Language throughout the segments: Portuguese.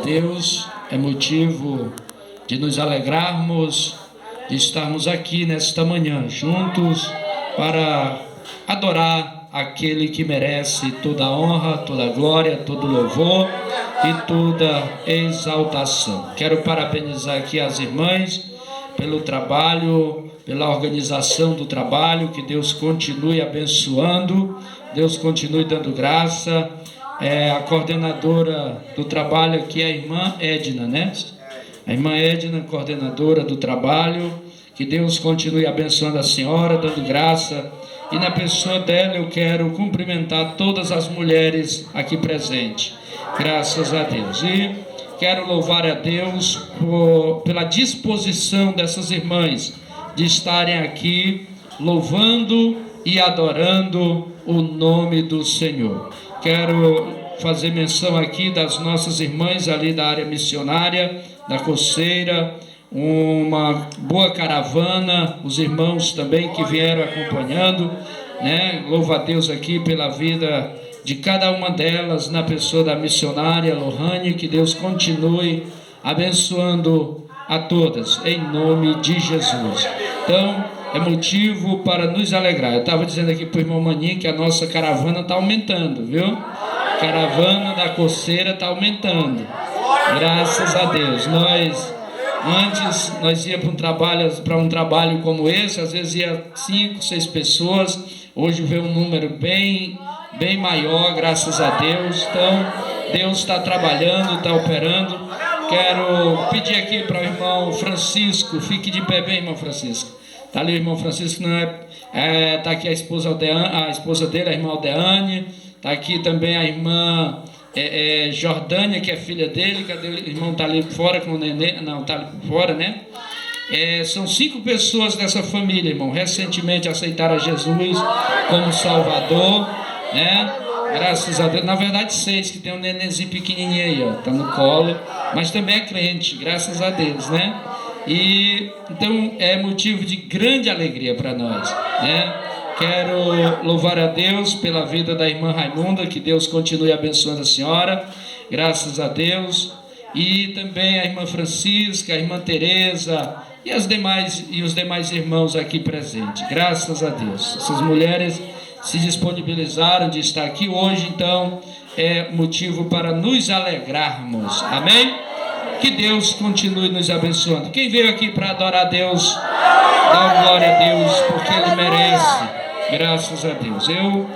Deus, é motivo de nos alegrarmos, de estarmos aqui nesta manhã juntos para adorar aquele que merece toda a honra, toda a glória, todo louvor e toda exaltação. Quero parabenizar aqui as irmãs pelo trabalho, pela organização do trabalho, que Deus continue abençoando, Deus continue dando graça. A coordenadora do trabalho aqui é a irmã Edna, né? A irmã Edna, coordenadora do trabalho, que Deus continue abençoando a senhora, dando graça. E na pessoa dela eu quero cumprimentar todas as mulheres aqui presentes. Graças a Deus. E quero louvar a Deus pela disposição dessas irmãs de estarem aqui louvando e adorando o nome do Senhor. Quero fazer menção aqui das nossas irmãs ali da área missionária, da Coceira, uma boa caravana, os irmãos também que vieram acompanhando, né? Louvo a Deus aqui pela vida de cada uma delas, na pessoa da missionária Lohane, que Deus continue abençoando a todas, em nome de Jesus. Então, é motivo para nos alegrar. Eu estava dizendo aqui para o irmão Maninho que a nossa caravana está aumentando, viu? A caravana da Coceira está aumentando. Graças a Deus. Antes nós íamos para um trabalho como esse, às vezes ia 5, 6 pessoas. Hoje veio um número bem maior, graças a Deus. Então, Deus está trabalhando, está operando. Quero pedir aqui para o irmão Francisco, fique de pé bem, irmão Francisco. Está ali o irmão Francisco, está aqui a esposa dele, a irmã Aldeane. Está aqui também a irmã Jordânia, que é filha dele. Cadê o irmão? Está ali fora com o neném? Não, está ali fora, né? São 5 pessoas dessa família, irmão. Recentemente aceitaram a Jesus como Salvador, né? Graças a Deus. Na verdade 6, que tem um nenenzinho pequenininho aí, ó, está no colo, mas também é crente, graças a Deus, né? E então é motivo de grande alegria para nós, né? Quero louvar a Deus pela vida da irmã Raimunda, que Deus continue abençoando a senhora, graças a Deus. E também a irmã Francisca, a irmã Tereza e os demais irmãos aqui presentes, graças a Deus. Essas mulheres se disponibilizaram de estar aqui hoje, então é motivo para nos alegrarmos, amém? Que Deus continue nos abençoando. Quem veio aqui para adorar a Deus, dá glória a Deus, porque Ele merece, graças a Deus. Eu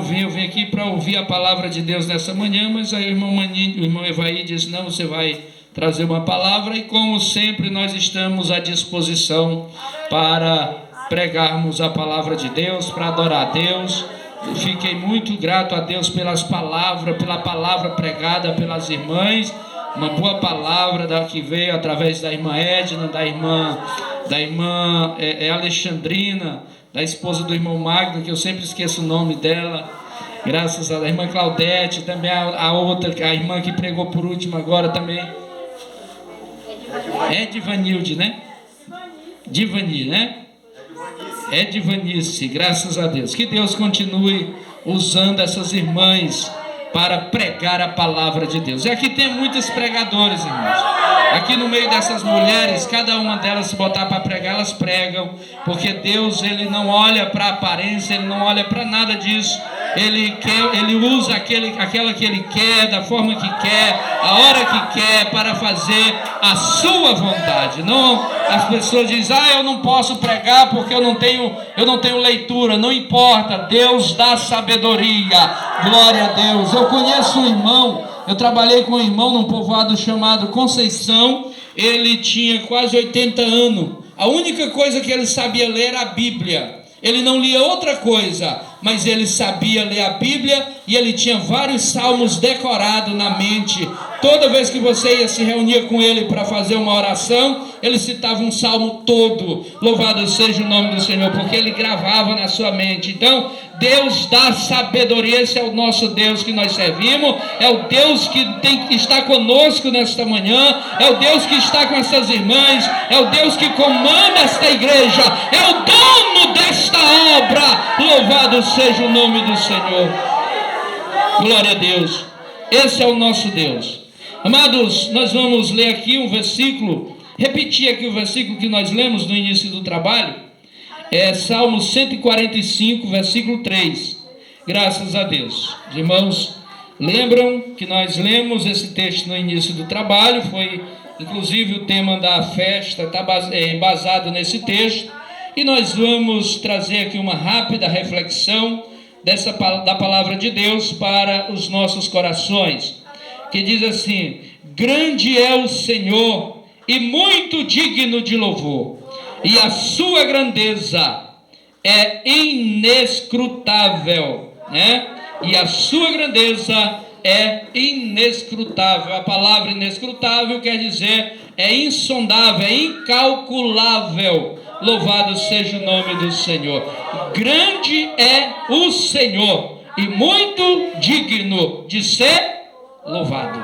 vim aqui para ouvir a palavra de Deus nessa manhã, mas aí o irmão Evaí disse, não, você vai trazer uma palavra, e como sempre nós estamos à disposição para pregarmos a palavra de Deus, para adorar a Deus. Eu fiquei muito grato a Deus pela palavra pregada pelas irmãs, uma boa palavra que veio através da irmã Edna, da irmã Alexandrina, da esposa do irmão Magno, que eu sempre esqueço o nome dela, graças a Deus, a irmã Claudete, também a irmã que pregou por último agora também, Divanilde, né? Divani, né? Divanice, graças a Deus. Que Deus continue usando essas irmãs para pregar a palavra de Deus. E aqui tem muitos pregadores, irmãos. Aqui no meio dessas mulheres, cada uma delas se botar para pregar, elas pregam, porque Deus, Ele não olha para a aparência, Ele não olha para nada disso. Ele usa aquela que Ele quer, da forma que quer, a hora que quer, para fazer a sua vontade. Não, as pessoas dizem, eu não posso pregar porque eu não tenho leitura. Não importa, Deus dá sabedoria, glória a Deus. Eu conheço um irmão, eu trabalhei com um irmão num povoado chamado Conceição. Ele tinha quase 80 anos, a única coisa que ele sabia ler era a Bíblia. Ele não lia outra coisa, mas ele sabia ler a Bíblia, e ele tinha vários salmos decorados na mente. Toda vez que você ia se reunir com ele para fazer uma oração, ele citava um salmo todo. Louvado seja o nome do Senhor, porque ele gravava na sua mente. Então, Deus dá sabedoria. Esse é o nosso Deus que nós servimos, é o Deus que está conosco nesta manhã, é o Deus que está com essas irmãs, é o Deus que comanda esta igreja, é o dono desta obra. Louvado seja o nome do Senhor. Glória a Deus. Esse é o nosso Deus. Amados, nós vamos ler aqui um versículo, repetir aqui o versículo que nós lemos no início do trabalho. É Salmo 145, versículo 3. Graças a Deus. Os irmãos lembram que nós lemos esse texto no início do trabalho, foi inclusive o tema da festa, está embasado nesse texto, e nós vamos trazer aqui uma rápida reflexão da palavra de Deus para os nossos corações, que diz assim: grande é o Senhor e muito digno de louvor, e a sua grandeza é inescrutável, né? E a sua grandeza é inescrutável. A palavra inescrutável quer dizer é insondável, é incalculável. Louvado seja o nome do Senhor. Grande é o Senhor e muito digno de ser louvado.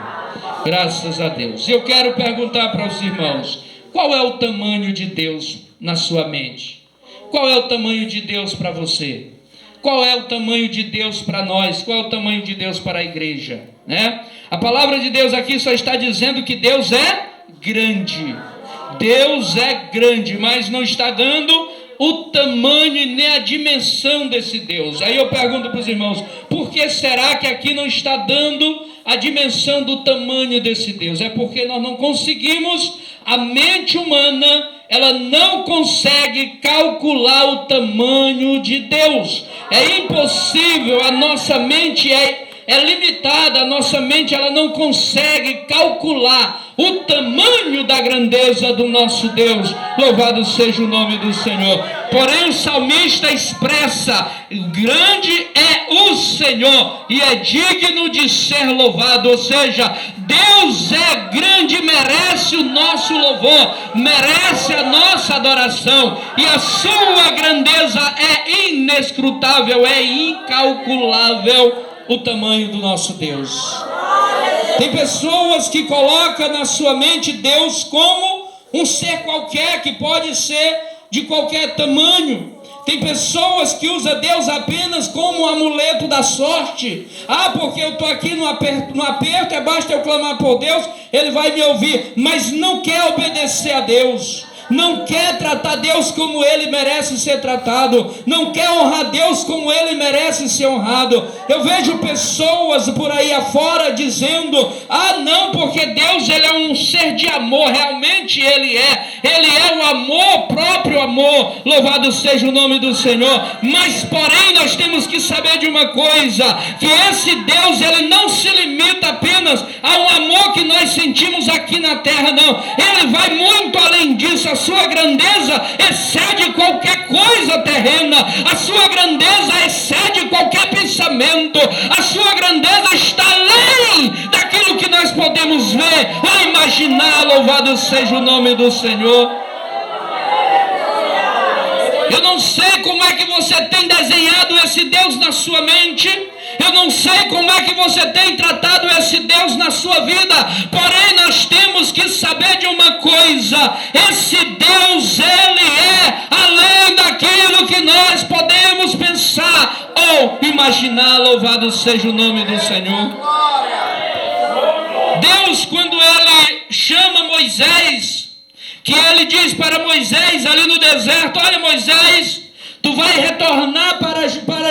Graças a Deus. Eu quero perguntar para os irmãos: qual é o tamanho de Deus na sua mente? Qual é o tamanho de Deus para você? Qual é o tamanho de Deus para nós? Qual é o tamanho de Deus para a igreja, né? A palavra de Deus aqui só está dizendo que Deus é grande. Deus é grande, mas não está dando o tamanho e nem a dimensão desse Deus. Aí eu pergunto para os irmãos: por que será que aqui não está dando a dimensão do tamanho desse Deus? É porque nós não conseguimos, a mente humana, ela não consegue calcular o tamanho de Deus. É impossível, a nossa mente é limitada, a nossa mente ela não consegue calcular o tamanho da grandeza do nosso Deus. Louvado seja o nome do Senhor. Porém o salmista expressa: grande é o Senhor e é digno de ser louvado. Ou seja, Deus é grande e merece o nosso louvor, merece a nossa adoração, e a sua grandeza é inescrutável, é incalculável o tamanho do nosso Deus. Tem pessoas que colocam na sua mente Deus como um ser qualquer, que pode ser de qualquer tamanho. Tem pessoas que usam Deus apenas como um amuleto da sorte. Porque eu estou aqui no aperto, basta eu clamar por Deus, Ele vai me ouvir. Mas não quer obedecer a Deus, não quer tratar Deus como Ele merece ser tratado, não quer honrar Deus como Ele merece ser honrado. Eu vejo pessoas por aí afora dizendo: não, porque Deus Ele é um ser de amor. Realmente Ele é o amor, próprio amor. Louvado seja o nome do Senhor. Mas porém nós temos que saber de uma coisa, que esse Deus Ele não se limita apenas ao amor que nós sentimos aqui na terra, não. Ele vai muito além disso. A sua grandeza excede qualquer coisa terrena, a sua grandeza excede qualquer pensamento, a sua grandeza está além daquilo que nós podemos ver ou imaginar. Louvado seja o nome do Senhor. Eu não sei como é que você tem desenhado esse Deus na sua mente, eu não sei como é que você tem tratado esse Deus na sua vida, porém nós temos que saber de uma coisa: esse Deus, Ele é além daquilo que nós podemos pensar ou imaginar. Louvado seja o nome do Senhor. Deus, quando Ele chama Moisés, que Ele diz para Moisés ali no deserto: olha, Moisés, tu vai retornar para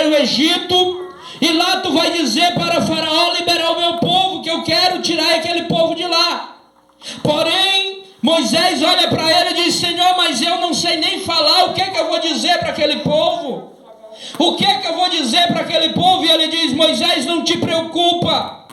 o Egito, e lá tu vai dizer para Faraó liberar o meu povo, que eu quero tirar aquele povo de lá. Porém, Moisés olha para ele e diz: Senhor, mas eu não sei nem falar, o que é que eu vou dizer para aquele povo? O que é que eu vou dizer para aquele povo? E ele diz: Moisés, não te preocupa.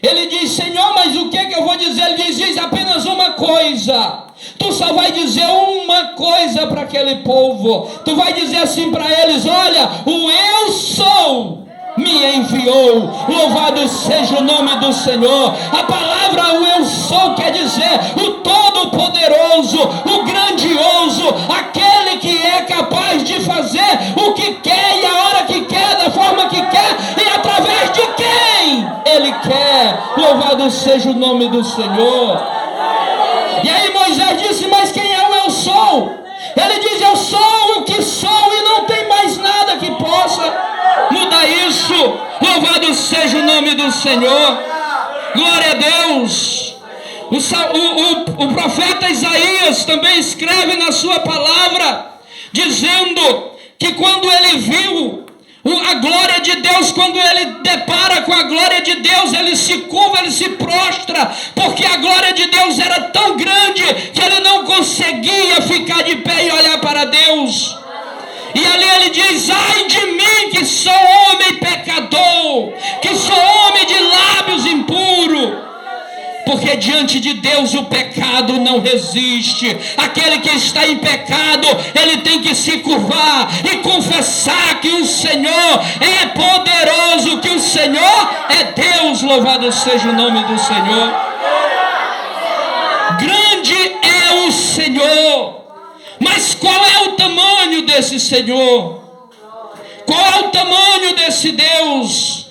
Ele diz: Senhor, mas o que é que eu vou dizer? Ele diz apenas uma coisa. Tu só vai dizer uma coisa para aquele povo. Tu vai dizer assim para eles: olha, o eu sou me enviou. Louvado seja o nome do Senhor. A palavra o eu sou quer dizer o todo-poderoso, o grandioso, aquele que é capaz de fazer o que quer e a hora que quer, da forma que quer e através de quem Ele quer. Louvado seja o nome do Senhor. E aí Moisés disse: mas quem é o eu sou? Ele diz: eu sou o que sou e não tem mais nada que possa mudar isso. Louvado seja o nome do Senhor. Glória a Deus. O profeta Isaías também escreve na sua palavra, dizendo que quando ele viu a glória de Deus, quando ele depara com a glória de Deus, ele se curva, ele se prostra, porque a glória de Deus era tão grande que ele não conseguia ficar de pé e olhar para Deus. E ali ele diz: ai de mim que sou homem pecador, que sou homem de lábios impuros. Porque diante de Deus o pecado não resiste. Aquele que está em pecado, ele tem que se curvar e confessar que o Senhor é poderoso, que o Senhor é Deus. Louvado seja o nome do Senhor. Grande é o Senhor. Mas qual é o tamanho desse Senhor? Qual é o tamanho desse Deus?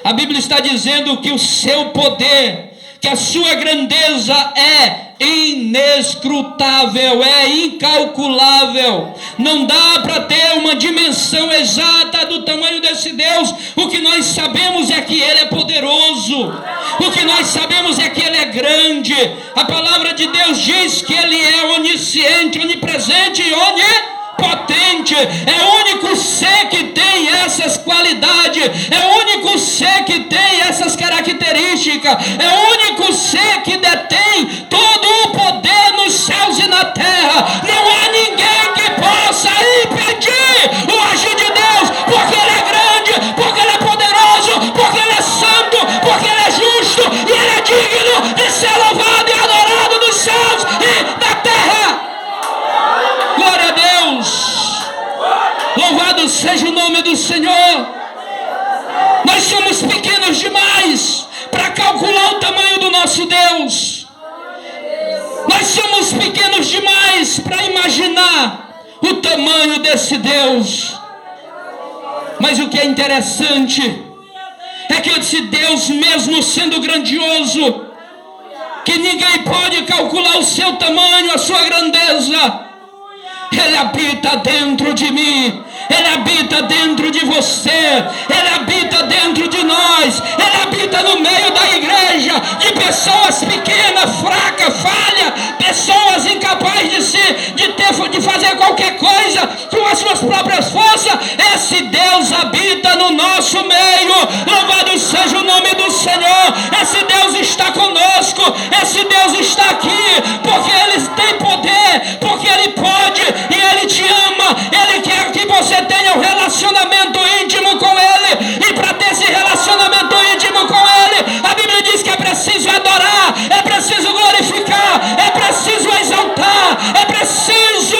A Bíblia está dizendo que o seu poder, que a sua grandeza é inescrutável, é incalculável. Não dá para ter uma dimensão exata do tamanho desse Deus. O que nós sabemos é que Ele é poderoso. O que nós sabemos é que Ele é grande. A palavra de Deus diz que Ele é onisciente, onipresente e onipotente. É o único ser que tem essas qualidades, é o único ser que tem essas características, é o único ser que detém todo o poder nos céus e na terra. Não há ninguém que possa impedir o agir de Deus, porque Ele é grande, porque Ele é poderoso, porque Ele é santo, porque Ele é justo e Ele é digno de ser louvado e adorado nos céus e na terra. Glória a Deus. Louvado seja o nome do Senhor. Nós somos pequenos demais para calcular o tamanho do nosso Deus. Nós somos pequenos demais para imaginar o tamanho desse Deus. Mas o que é interessante é que esse Deus, mesmo sendo grandioso, que ninguém pode calcular o seu tamanho, a sua grandeza, Ele habita dentro de mim, Ele habita dentro de você, Ele habita dentro de nós, Ele habita no meio da igreja, de pessoas pequenas, fracas, falhas, pessoas incapazes de fazer qualquer coisa com as suas próprias forças. Esse Deus habita no nosso meio. Louvado seja o nome do Senhor. Esse Deus está conosco, esse Deus está aqui, porque Ele tem poder, porque Ele pode e Ele te ama. Ele quer que você tenha um relacionamento íntimo com Ele, e para ter esse relacionamento íntimo com Ele, a Bíblia diz que é preciso adorar, é preciso glorificar, é preciso exaltar, é preciso,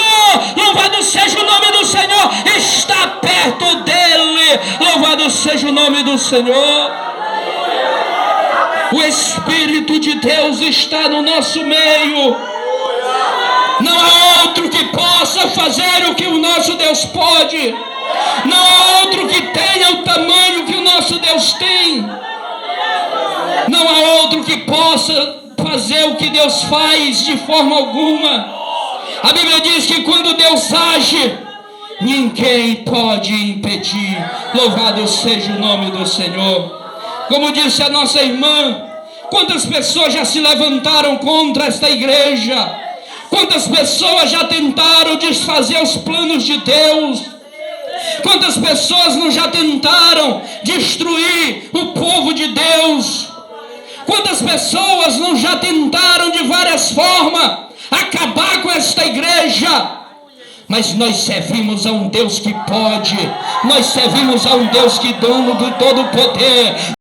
louvado seja o nome do Senhor, estar perto dEle. Louvado seja o nome do Senhor. O Espírito de Deus está no nosso meio. Não há outro que possa fazer o que o nosso Deus pode. Não há outro que tenha o tamanho que o nosso Deus tem. Não há outro que possa fazer o que Deus faz de forma alguma. A Bíblia diz que quando Deus age, ninguém pode impedir. Louvado seja o nome do Senhor. Como disse a nossa irmã, quantas pessoas já se levantaram contra esta igreja? Quantas pessoas já tentaram desfazer os planos de Deus? Quantas pessoas não já tentaram destruir o povo de Deus? Quantas pessoas não já tentaram de várias formas acabar com esta igreja? Mas nós servimos a um Deus que pode. Nós servimos a um Deus que é dono de todo o poder.